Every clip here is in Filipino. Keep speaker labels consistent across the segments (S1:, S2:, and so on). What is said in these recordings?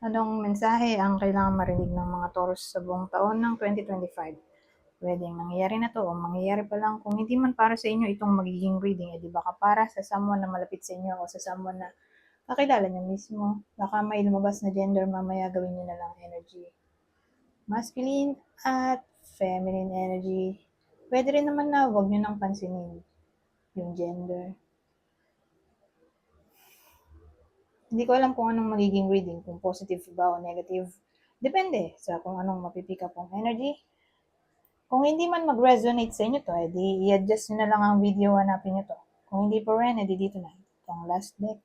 S1: Anong mensahe ang kailangang marinig ng mga Taurus sa buong taon ng 2025? Pwedeng nangyayari na to o mangyayari pa lang. Kung hindi man para sa inyo itong magiging reading, di baka para sa someone na malapit sa inyo o sa someone na kakilala nyo mismo. Baka may lumabas na gender, mamaya gawin nyo na lang energy. Masculine at feminine energy. Pwede rin naman na huwag nyo nang pansinin yung gender. Hindi ko alam kung anong magiging reading, kung positive ba o negative. Depende sa kung anong mapipick up ang energy. Kung hindi man mag-resonate sa inyo to, edi i-adjust nyo na lang ang video, hanapin nyo to. Kung hindi pa rin, edi dito na. Itong last deck.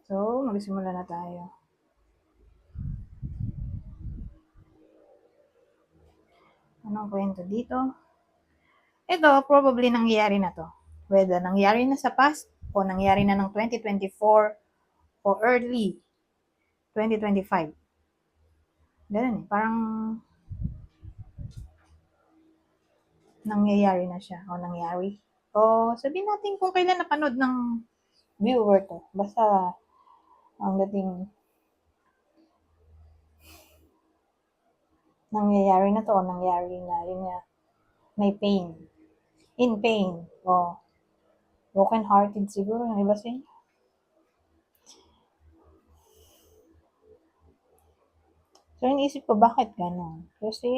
S1: So, magsimula na tayo. Anong kwento dito? Ito, probably nangyayari na to. Whether nangyari na sa past o nangyari na ng 2024 o early 2025. Ganun eh. Parang nangyayari na siya o nangyari. O sabihin natin kung kailan napanood ng viewer to. Basta ang dating nangyayari na to o nangyari na rin nga may pain. In pain. O broken hearted siguro yung iba sa inyo. So, iniisip ko bakit gano'n? Kasi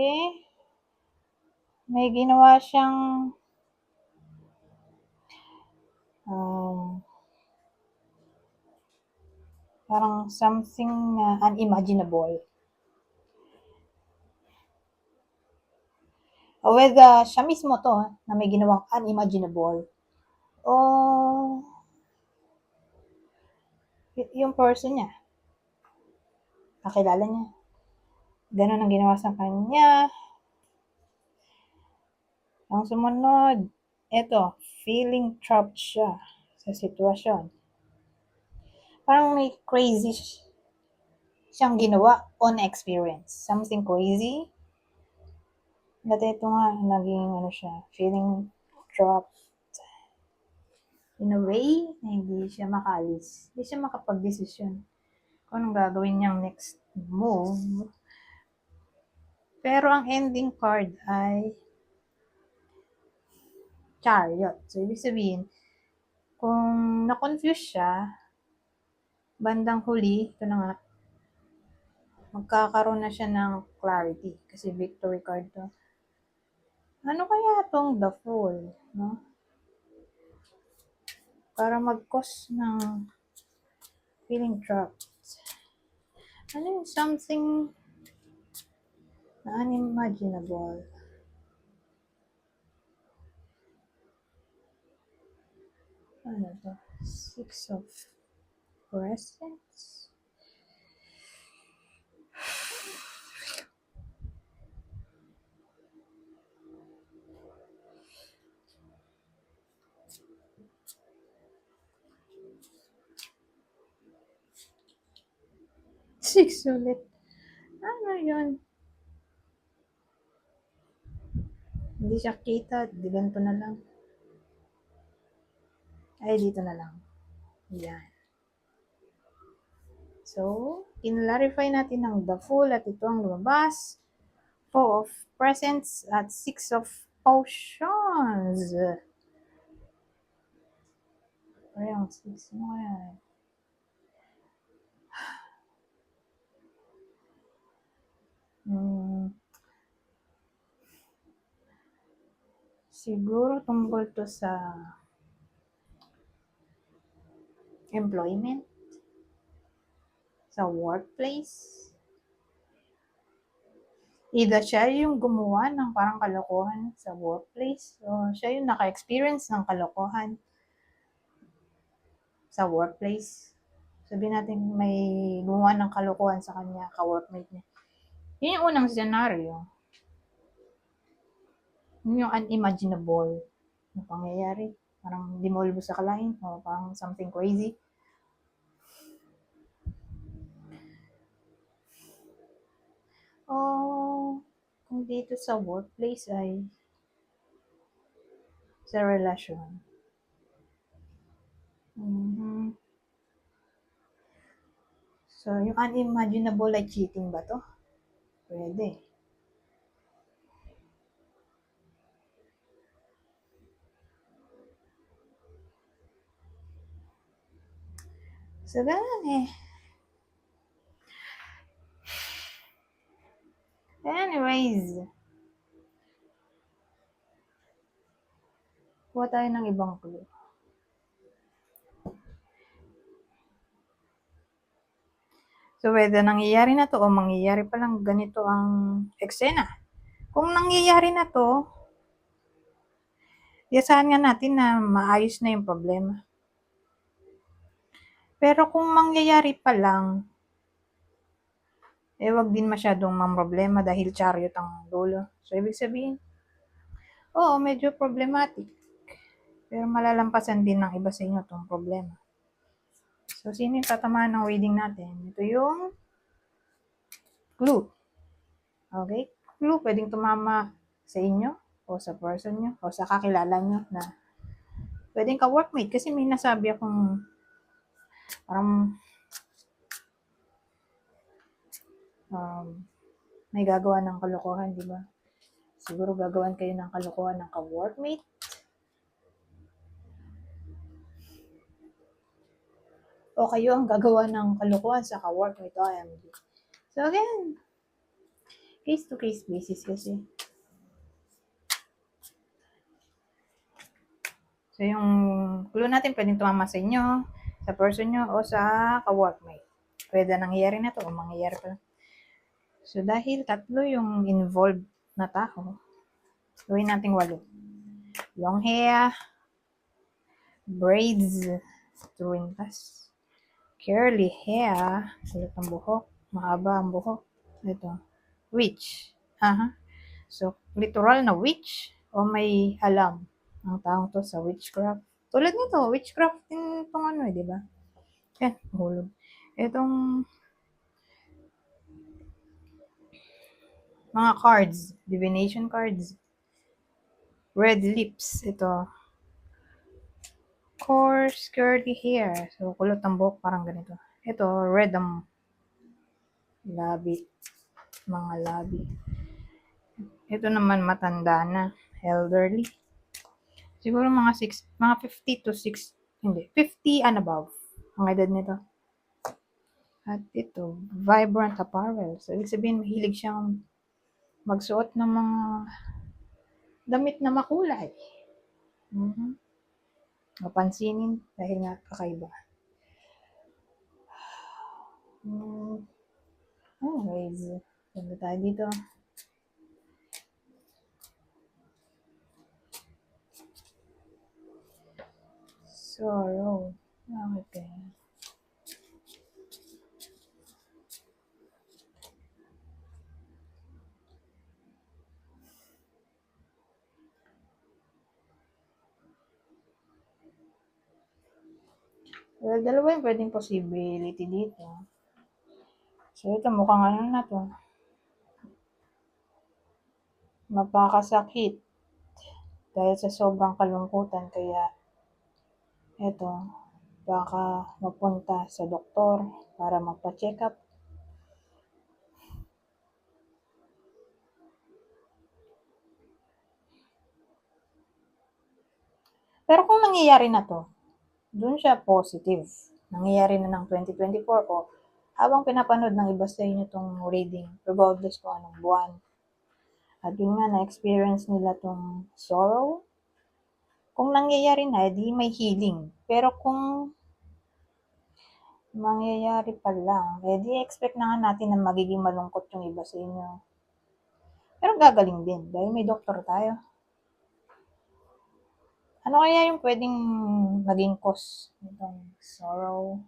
S1: may ginawa siyang parang something na unimaginable. O whether siya mismo to na may ginawang unimaginable o yung person niya, kakilala niya. Ganun ang ginawa sa kanya. Ang sumunod, eto, feeling trapped siya sa sitwasyon. Parang may crazy siyang ginawa on experience. Something crazy. At ito nga, naging siya, feeling trapped. In a way, na hindi siya makalis. Hindi siya makapag-desisyon kung anong gagawin niyang next move. Pero ang ending card ay Chariot. So, ibig sabihin, kung na-confuse siya, bandang huli, ito na nga, magkakaroon na siya ng clarity. Kasi victory card to. Ano kaya tong the Fool? No? Para mag-cause ng feeling trapped. Ano yung something na unimaginable? Ano to? Six of Presents? Six ulit. Ano yun? Hindi siya kita. Ganito na lang. Ay, dito na lang. Yan. So, in-clarify natin ng the Fool at ito ang lumabas. Four of Presents at Six of Potions. Ayun, six mo kaya. Siguro tungkol to sa employment, sa workplace, Either siya yung gumawa ng parang kalokohan sa workplace o siya yung naka-experience ng kalokohan sa workplace. Sabihin natin may gumawa ng kalokohan sa kanya, ka-workmate niya. Yun yung unang scenario. Yun yung unimaginable na pangyayari. Parang di mo lubos sa kalain o parang something crazy. O kung dito sa workplace ay sa relasyon. So, yung unimaginable ay cheating ba to? Pwede. So, ganun eh. Anyways, kuha tayo ng ibang clue. So, whether nangyayari na to o mangyayari pa lang ganito ang eksena. Kung nangyayari na to, iasahan nga natin na maayos na yung problema. Pero kung mangyayari pa lang, wag din masyadong mamroblema dahil chariot ang dulo. So, ibig sabihin, oo, medyo problematic. Pero malalampasan din ng iba sa inyo itong problema. So, sino yung tatamaan ng reading natin? Ito yung clue. Okay? Clue, pwedeng tumama sa inyo o sa person nyo o sa kakilala nyo na pwedeng ka-workmate kasi may nasabi akong parang may gagawa ng kalokohan, di ba? Siguro gagawan kayo ng kalokohan ng ka-workmate. O kayo ang gagawa ng kalokohan sa ka-workmate. OMG. So again, case-to-case basis kasi. So yung clue natin pwedeng tumama sa inyo, sa person nyo, o sa ka-workmate. Pwede nangyayari na to o mangyayari pa lang. So dahil tatlo yung involved na tao, gawin natin 8. Long hair, braids, tuwintas, curly hair, sulat ang buhok, mahaba ang buhok. Ito, witch. So, literal na witch o may alam ang taong to sa witchcraft. Tulad nito, witchcraft din itong ano di ba? Yan, hulog. Itong mga cards, divination cards. Red lips, ito. Coarse, curly hair. So, kulot ang buhok, parang ganito. Ito, red ang labi. Mga labi. Ito naman matanda na. Elderly. Siguro mga 50 to 6, hindi, 50 and above. Ang edad nito. At ito, vibrant apparel. So, ibig sabihin, mahilig siyang magsuot ng mga damit na makulay. Mapansinin dahil nga kakaiba. Anyways, ganda tayo dito. Sorrow. Bakit kaya? Well, dalawa yung pwedeng possibility dito. So, ito mukhang ano na to. Mapakasakit dahil sa sobrang kalungkutan. Kaya, ito, baka mapunta sa doktor para magpa-check up. Pero kung nangyayari na to, dun siya positive. Nangyayari na ng 2024 o habang pinapanood ng iba sa inyo itong reading, regardless kung anong buwan. At yun nga, na-experience nila itong sorrow. Kung nangyayari na, di may healing. Pero kung mangyayari pa lang, di expect na nga natin na magiging malungkot yung iba sa inyo. Pero gagaling din dahil may doktor tayo. Ano kaya yung pwedeng maging cause nitong sorrow?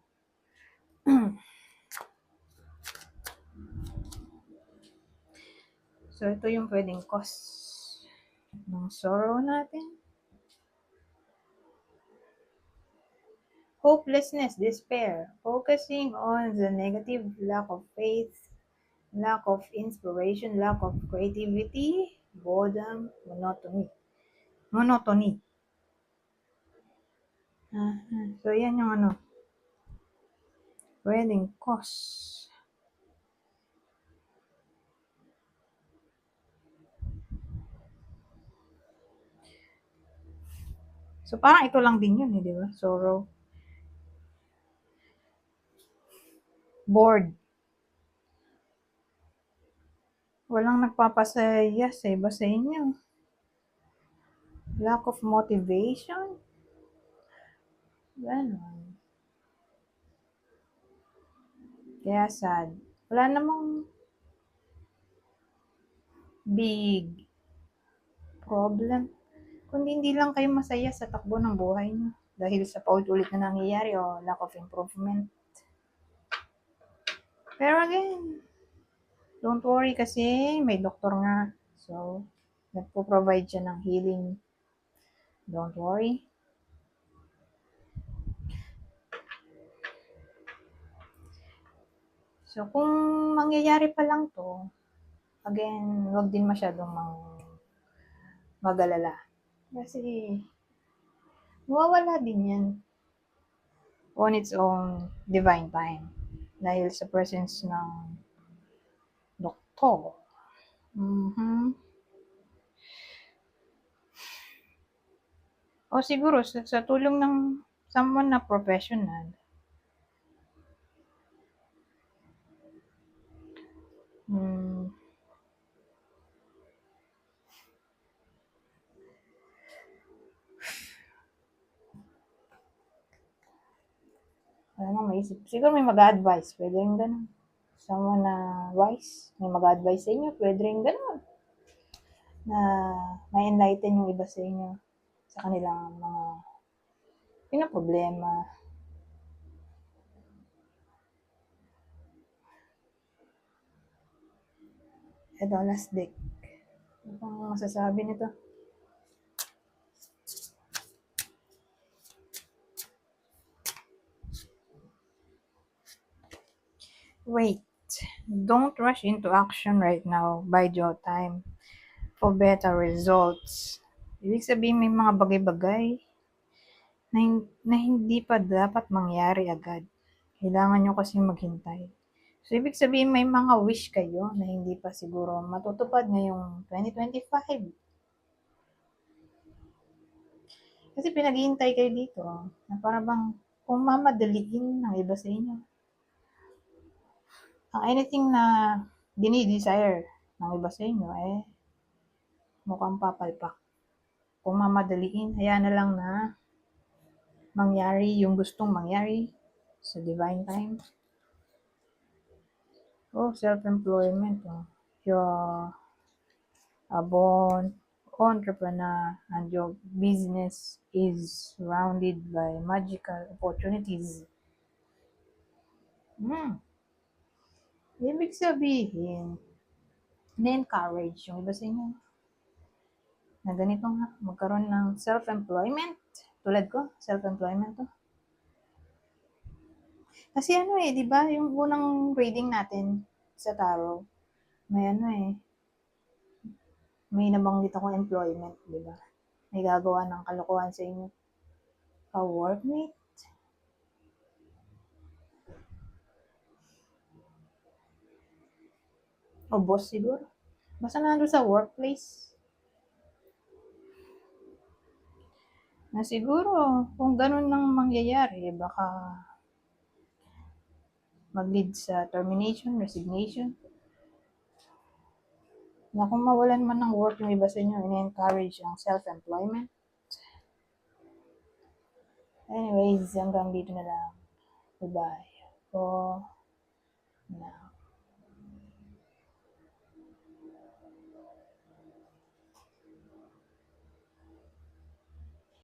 S1: So, ito yung pwedeng cause ng sorrow natin. Hopelessness, despair, focusing on the negative, lack of faith, lack of inspiration, lack of creativity, boredom, monotony. Monotony. So, yan yung ano, pwedeng cause. So, parang ito lang din yun, di ba? Sorrow. Bored. Walang nagpapasaya sa iba sa inyo. Lack of motivation. Ganon. Kaya sad. Wala namang big problem. Kundi hindi lang kayo masaya sa takbo ng buhay nyo. Dahil sa paulit-ulit na nangyayari o lack of improvement. Pero again, don't worry kasi may doktor nga. So, nagpo-provide siya ng healing. Don't worry. So, kung mangyayari pa lang to, again, wag din masyadong mag-alala. Kasi, mawawala din yan on its own divine time. Dahil sa presence ng doktor. O siguro, sa tulong ng someone na professional. Wala nang maisip. Siguro may mag-advise. Pwede rin ganun. Someone na wise, may mag-advise sa inyo. Pwede rin ganun. Na may enlighten yung iba sa inyo sa kanilang mga pinaproblema. Ito, last deck. Ano pang masasabi nito? Wait. Don't rush into action right now. Bide your time for better results. Ibig sabihin may mga bagay-bagay na hindi pa dapat mangyari agad. Kailangan nyo kasi maghintay. So, ibig sabihin may mga wish kayo na hindi pa siguro matutupad ngayong 2025. Kasi pinaghihintay kayo dito na para bang kung mamadaliin ng iba sa inyo. Ang anything na dinidesire ng iba sa inyo mukhang papalpak. Kung mamadaliin, hayaan na lang na mangyari yung gustong mangyari sa divine time. Self-employment. You're a born entrepreneur and your business is surrounded by magical opportunities. Ibig sabihin, na-encourage yung iba sa inyo na ganito nga, magkaroon ng self-employment. Tulad ko, self-employment to. Kasi di ba, yung unang reading natin sa tarot, may nabanggit akong employment, di ba? May gagawa ng kalokohan sa inyo. A workmate. O boss siguro. Basta nandun sa workplace. Na siguro, kung ganun nang mangyayari, baka mag-lead sa termination, resignation. Na kung mawalan man ng work yung iba sa inyo, in-encourage ang self-employment. Anyways, hanggang dito na lang. Goodbye. So,